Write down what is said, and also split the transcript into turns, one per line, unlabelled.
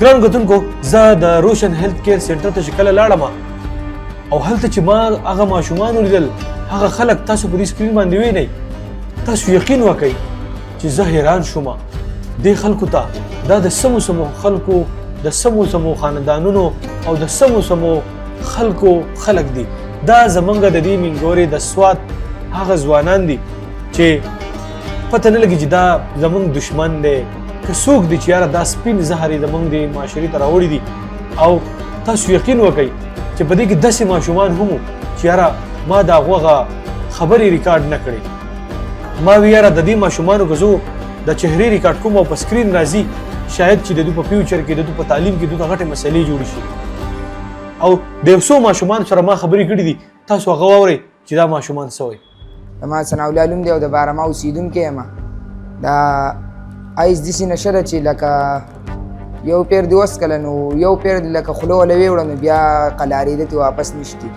ګران کتونکو زه د روشن هیلث کیر سنټر ته چې کله لاړم او هلته چې ما هغه ماشومان ولیدل هغه خلک تاسو په دې سکرین باندې وینئ تاسو یقین وکئ چې زه حیران شوم دې خلکو ته دا د سمو سمو خلکو د سمو سمو خاندانونو او د سمو سمو خلکو خلک دي دا زمونږ د دې مینګورې د سوات هغه ځوانان دي چې پته نه لګي چې دا زمونږ دشمن دی که څوک دی چې یاره دا سپین زهر یې زمونږ د معاشرې ته راوړي دي او تاسو یقین وکئ چې په دې کې داسې ماشومان هم چې یاره ما د هغه خبرې ریکارډ نه کړې ما وی یاره د دې ماشومانو که زه د چهرې ریکارډ کوم او په سکرین راځي شاید چې د دوی په فیوچر کې د دوی په تعلیم کې دوی ته غټې مسلې جوړې شي او د یو څو ماشومان سره ما خبرې کړي دي تاسو هغه واورئ چې دا ماشومان څه وایي
زما ثناءالله علوم دی او د بارما اوسېدونکی یم دا ایس داسې نشه ده چې لکه یو پیر دې وڅکله نو یو پیر دې لکه خوله وله ویوړه نو بیا قلارېده ترې واپس نشتي